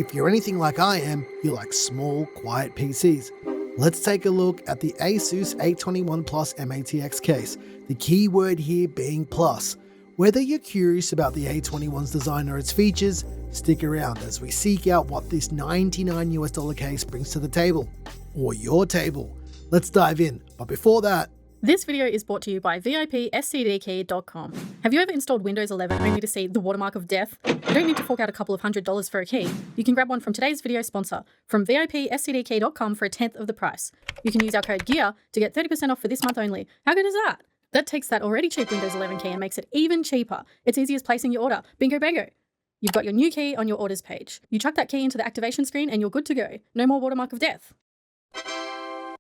If you're anything like I am, you like small, quiet PCs. Let's take a look at the ASUS A21 PLUS MATX case, the key word here being plus. Whether you're curious about the A21's design or its features, stick around as we seek out what this $99 US case brings to the table. Or your table. Let's dive in, but before that, this video is brought to you by VIPSCDkey.com. Have you ever installed Windows 11 only to see the watermark of death? You don't need to fork out a couple of $100s for a key. You can grab one from today's video sponsor, from VIPSCDkey.com for a tenth of the price. You can use our code GEAR to get 30% off for this month only. How good is that? That takes that already cheap Windows 11 key and makes it even cheaper. It's easy as placing your order. Bingo bango. You've got your new key on your orders page. You chuck that key into the activation screen and you're good to go. No more watermark of death.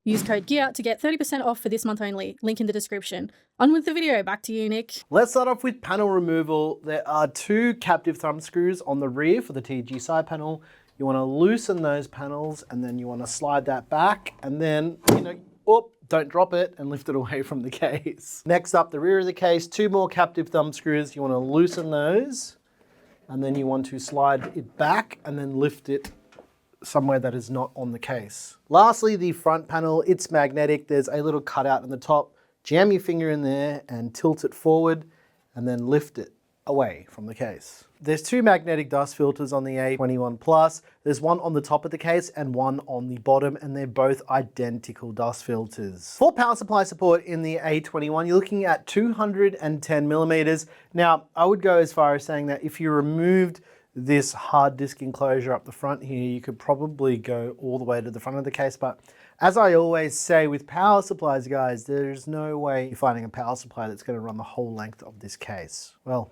Use code GEAR to get 30% off for this month only. Link in the description. On with the video. Back to you, Nick. Let's start off with panel removal. There are two captive thumb screws on the rear for the TG side panel. You want to loosen those panels and then you want to slide that back and then, don't drop it and lift it away from the case. Next up, the rear of the case, two more captive thumb screws. You want to loosen those and then you want to slide it back and then lift it somewhere that is not on the case. Lastly, the front panel, it's magnetic. There's a little cutout in the top. Jam your finger in there and tilt it forward and then lift it away from the case. There's two magnetic dust filters on the A21 PLUS. There's one on the top of the case and one on the bottom, and they're both identical dust filters. For power supply support in the A21, you're looking at 210 millimeters. Now, I would go as far as saying that if you removed this hard disk enclosure up the front here, you could probably go all the way to the front of the case. But as I always say with power supplies, guys, there's no way you're finding a power supply that's going to run the whole length of this case. Well,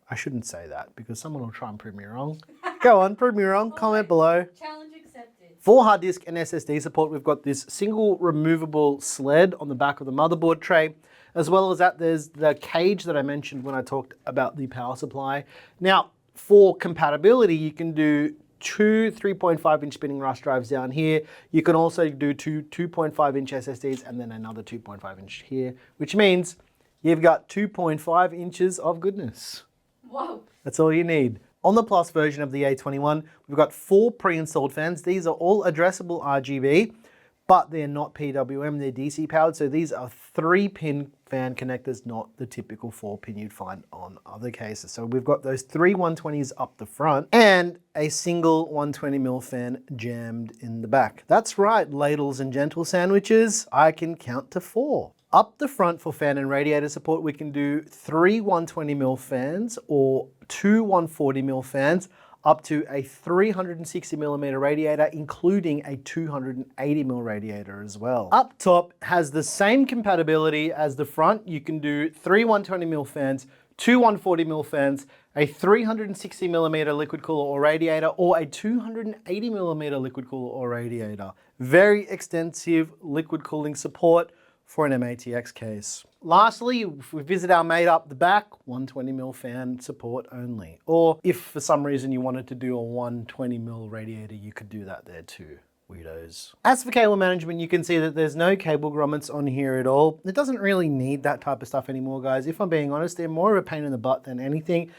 I shouldn't say that because someone will try and prove me wrong. Go on, prove me wrong, comment below. Challenge accepted. For hard disk and SSD support, we've got this single removable sled on the back of the motherboard tray. As well as that, there's the cage that I mentioned when I talked about the power supply. Now, for compatibility, you can do two 3.5-inch spinning rush drives down here. You can also do two 2.5-inch SSDs and then another 2.5-inch here, which means you've got 2.5 inches of goodness. Whoa. That's all you need. On the Plus version of the A21, we've got 4 pre-installed fans. These are all addressable RGB, but they're not PWM, they're DC powered. So these are 3-pin fan connectors, not the typical 4-pin you'd find on other cases. So we've got those 3 120s up the front and a single 120mm fan jammed in the back. That's right, ladles and gentle sandwiches, I can count to 4. Up the front for fan and radiator support, we can do 3 120mm fans or 2 140mm fans, up to a 360mm radiator, including a 280mm radiator as well. Up top has the same compatibility as the front. You can do 3 120mm fans, 2 140mm fans, a 360mm liquid cooler or radiator, or a 280mm liquid cooler or radiator. Very extensive liquid cooling support for an MATX case. Lastly, if we visit our mate up the back, 120mm fan support only. Or if for some reason you wanted to do a 120mm radiator, you could do that there too, weirdos. As for cable management, you can see that there's no cable grommets on here at all. It doesn't really need that type of stuff anymore, guys. If I'm being honest, they're more of a pain in the butt than anything.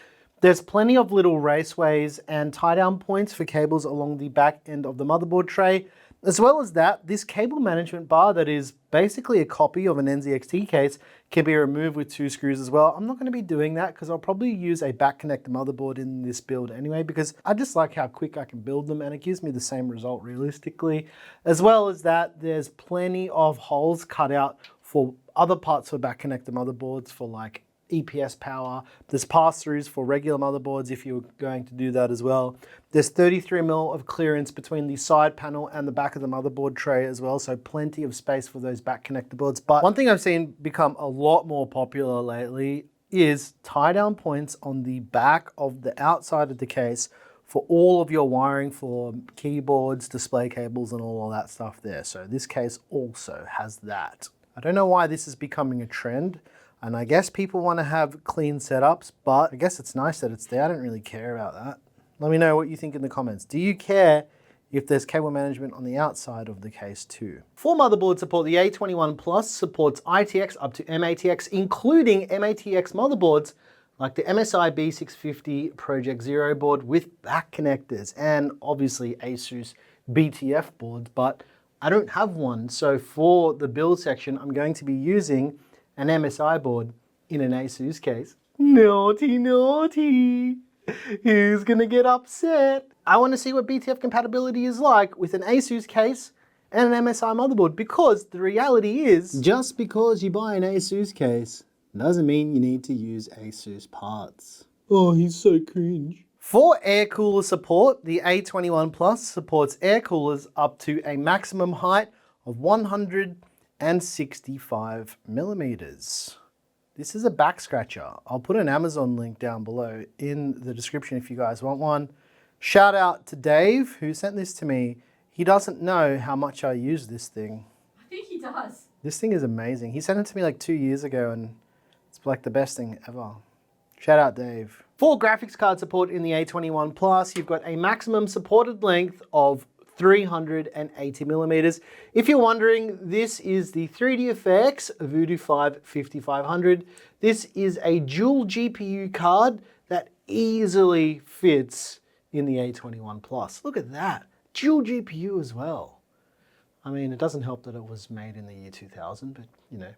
There's plenty of little raceways and tie-down points for cables along the back end of the motherboard tray. As well as that, this cable management bar that is basically a copy of an NZXT case can be removed with 2 screws as well. I'm not going to be doing that because I'll probably use a back connector motherboard in this build anyway, because I just like how quick I can build them and it gives me the same result realistically. As well as that, there's plenty of holes cut out for other parts of back connector motherboards for like EPS power. There's pass-throughs for regular motherboards if you're going to do that as well. There's 33mm of clearance between the side panel and the back of the motherboard tray as well, so plenty of space for those back connector boards. But one thing I've seen become a lot more popular lately is tie-down points on the back of the outside of the case for all of your wiring for keyboards, display cables, and all of that stuff there. So this case also has that. I don't know why this is becoming a trend. And I guess people want to have clean setups, but I guess it's nice that it's there. I don't really care about that. Let me know what you think in the comments. Do you care if there's cable management on the outside of the case too? For motherboard support, the A21 PLUS supports ITX up to MATX, including MATX motherboards like the MSI B650 Project Zero board with back connectors, and obviously ASUS BTF boards, but I don't have one. So for the build section, I'm going to be using an MSI board in an ASUS case. Naughty, naughty. Who's gonna get upset? I want to see what BTF compatibility is like with an ASUS case and an MSI motherboard, because the reality is, just because you buy an ASUS case doesn't mean you need to use ASUS parts. Oh, he's so cringe. For air cooler support, the A21 PLUS supports air coolers up to a maximum height of 165 millimeters. This is a back scratcher. I'll put an Amazon link down below in the description if you guys want one. Shout out to Dave who sent this to me. He doesn't know how much I use this thing. I think he does. This thing is amazing. He sent it to me like 2 years ago and it's like the best thing ever. Shout out Dave. For graphics card support in the A21 PLUS, you've got a maximum supported length of 380 millimeters. If you're wondering, this is the 3DFX Voodoo 5 5500. This is a dual GPU card that easily fits in the A21 PLUS. Look at that, dual GPU as well. I mean, it doesn't help that it was made in the year 2000, but you know,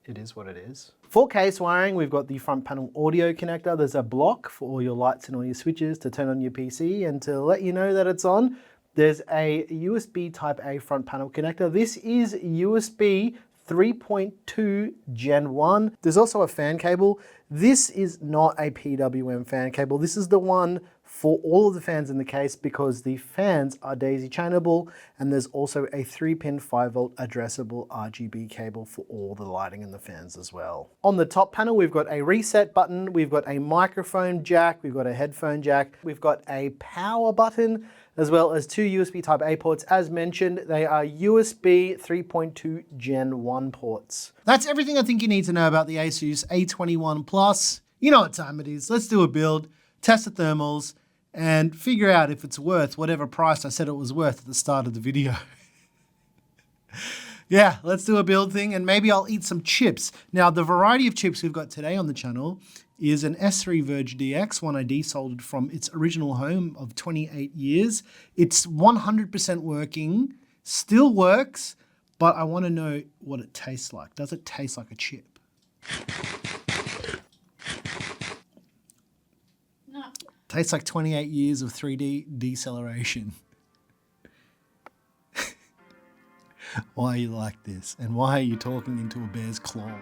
it is what it is. For case wiring, we've got the front panel audio connector. There's a block for all your lights and all your switches to turn on your PC and to let you know that it's on. There's a USB Type A front panel connector. This is USB 3.2 Gen 1. There's also a fan cable. This is not a PWM fan cable. This is the one for all of the fans in the case because the fans are daisy chainable, and there's also a 3-pin 5-volt addressable RGB cable for all the lighting and the fans as well. On the top panel, we've got a reset button, we've got a microphone jack, we've got a headphone jack, we've got a power button, as well as 2 USB Type A ports. As mentioned, they are USB 3.2 Gen 1 ports. That's everything I think you need to know about the ASUS A21 PLUS. You know what time it is. Let's do a build, test the thermals, and figure out if it's worth whatever price I said it was worth at the start of the video. Yeah, let's do a build thing, and maybe I'll eat some chips. Now, the variety of chips we've got today on the channel is an S3 Verge DX, one I desoldered from its original home of 28 years. It's 100% working, still works, but I want to know what it tastes like. Does it taste like a chip? No. Tastes like 28 years of 3D deceleration. Why are you like this? And why are you talking into a bear's claw?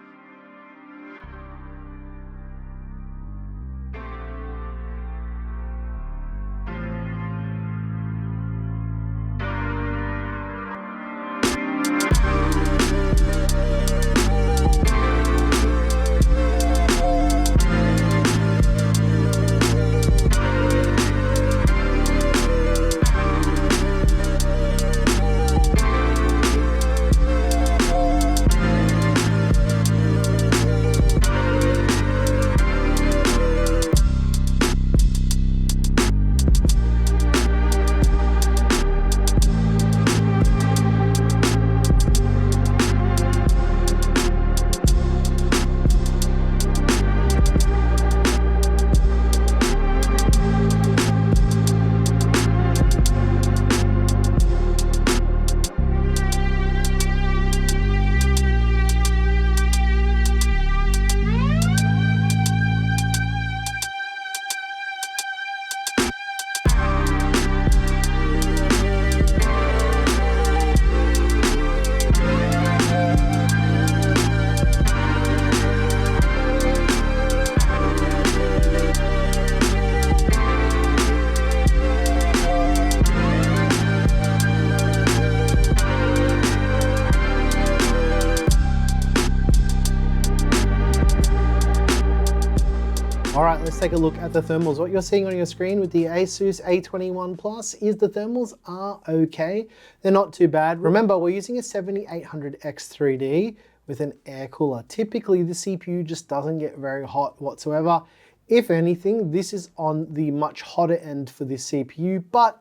All right, let's take a look at the thermals. What you're seeing on your screen with the ASUS A21 PLUS is the thermals are okay. They're not too bad. Remember, we're using a 7800X3D with an air cooler. Typically, the CPU just doesn't get very hot whatsoever. If anything, this is on the much hotter end for this CPU, but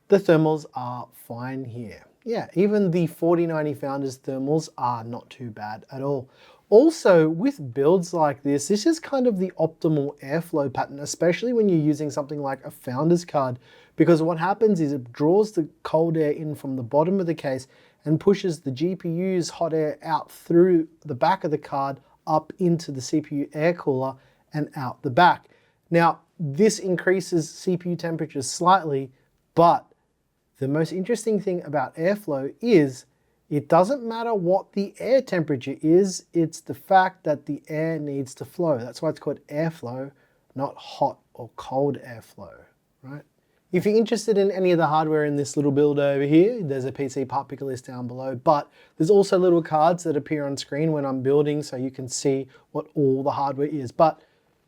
the thermals are fine here. Yeah, even the 4090 Founders thermals are not too bad at all. Also, with builds like this is kind of the optimal airflow pattern, especially when you're using something like a founder's card, because what happens is it draws the cold air in from the bottom of the case and pushes the GPU's hot air out through the back of the card up into the CPU air cooler and out the back. Now, this increases CPU temperatures slightly, but the most interesting thing about airflow is it doesn't matter what the air temperature is, it's the fact that the air needs to flow. That's why it's called airflow, not hot or cold airflow, right? If you're interested in any of the hardware in this little build over here, there's a PCPartPicker list down below, but there's also little cards that appear on screen when I'm building so you can see what all the hardware is. But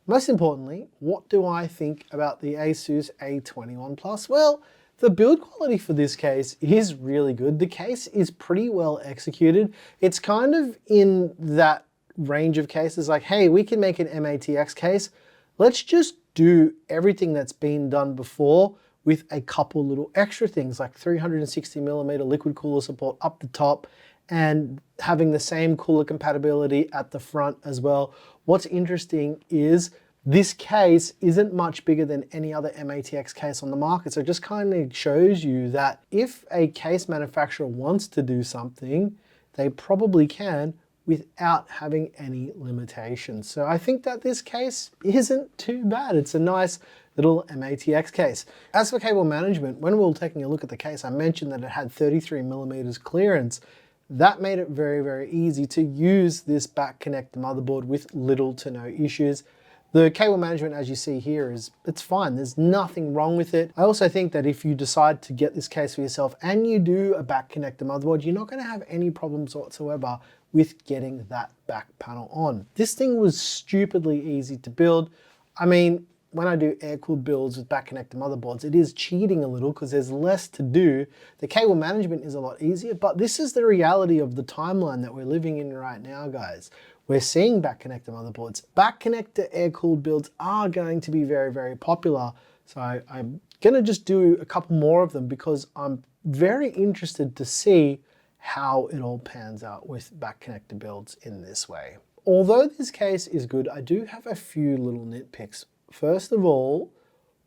most importantly, what do I think about the ASUS A21 PLUS? Well, the build quality for this case is really good. The case is pretty well executed. It's kind of in that range of cases like, hey, we can make an MATX case. Let's just do everything that's been done before with a couple little extra things like 360mm liquid cooler support up the top and having the same cooler compatibility at the front as well. What's interesting is this case isn't much bigger than any other MATX case on the market, so it just kind of shows you that if a case manufacturer wants to do something, they probably can without having any limitations. So I think that this case isn't too bad. It's a nice little MATX case. As for cable management, when we were taking a look at the case, I mentioned that it had 33mm clearance. That made it very, very easy to use this back connector motherboard with little to no issues. The cable management, as you see here, it's fine. There's nothing wrong with it. I also think that if you decide to get this case for yourself and you do a back connector motherboard, you're not going to have any problems whatsoever with getting that back panel on. This thing was stupidly easy to build. I mean, when I do air-cooled builds with back connector motherboards, it is cheating a little because there's less to do. The cable management is a lot easier, but this is the reality of the timeline that we're living in right now, guys. We're seeing back connector motherboards. Back connector air-cooled builds are going to be very, very popular. So I'm gonna just do a couple more of them because I'm very interested to see how it all pans out with back connector builds in this way. Although this case is good, I do have a few little nitpicks. First of all,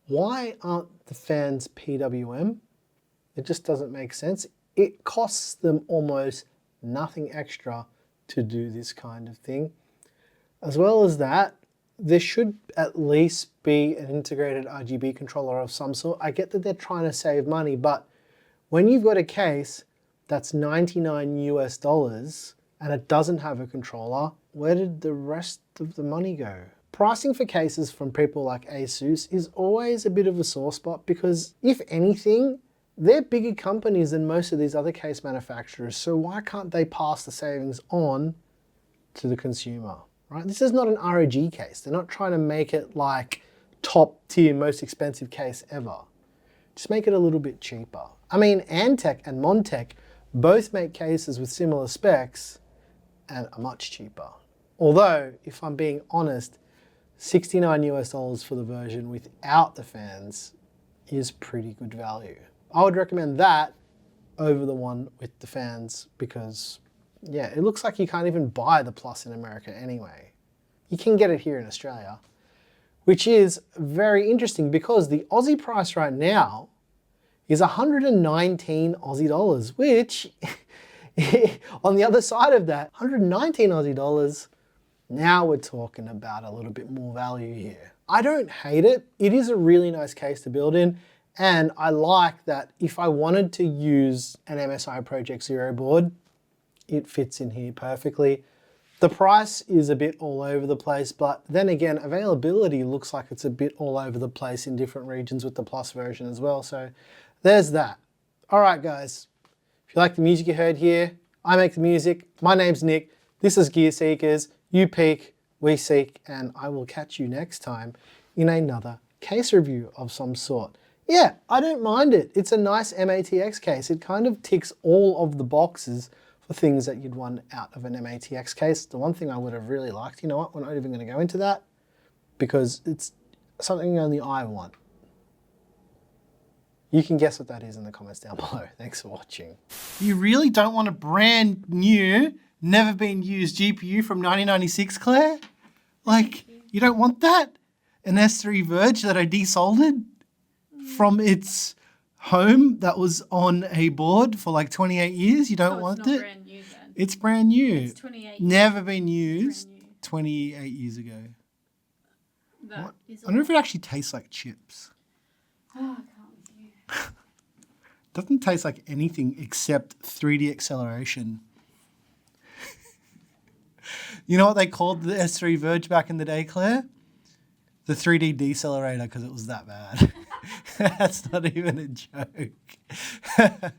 why aren't the fans PWM? It just doesn't make sense. It costs them almost nothing extra to do this kind of thing. As well as that, there should at least be an integrated RGB controller of some sort. I get that they're trying to save money, but when you've got a case that's $99 US and it doesn't have a controller, where did the rest of the money go? Pricing for cases from people like ASUS is always a bit of a sore spot because, if anything, they're bigger companies than most of these other case manufacturers, so why can't they pass the savings on to the consumer, right? This is not an ROG case. They're not trying to make it like top tier, most expensive case ever. Just make it a little bit cheaper. I mean, Antec and Montec both make cases with similar specs and are much cheaper. Although, if I'm being honest, $69 US for the version without the fans is pretty good value. I would recommend that over the one with the fans because, yeah, it looks like you can't even buy the Plus in America anyway. You can get it here in Australia, which is very interesting because the Aussie price right now is 119 Aussie dollars, which on the other side of that, 119 Aussie dollars, now we're talking about a little bit more value here. I don't hate it. It is a really nice case to build in. And I like that if I wanted to use an MSI Project Zero board, it fits in here perfectly. The price is a bit all over the place, but then again, availability looks like it's a bit all over the place in different regions with the Plus version as well. So there's that. All right, guys. If you like the music you heard here, I make the music. My name's Nick. This is Gear Seekers. You peek, we seek, and I will catch you next time in another case review of some sort. Yeah, I don't mind it. It's a nice MATX case. It kind of ticks all of the boxes for things that you'd want out of an MATX case. The one thing I would have really liked, you know what, we're not even going to go into that because it's something only I want. You can guess what that is in the comments down below. Thanks for watching. You really don't want a brand new never been used GPU from 1996, Claire? Like, you don't want that? An S3 Verge that I desoldered from its home that was on a board for like 28 years? You don't want it's not it? brand new then. It's brand new. It's 28 Never been used brand new. 28 years ago. That What? is I wonder if it actually tastes like chips. Oh, I can't with you. Doesn't taste like anything except 3D acceleration. You know what they called the S3 Verge back in the day, Claire? The 3D decelerator, because it was that bad. That's not even a joke.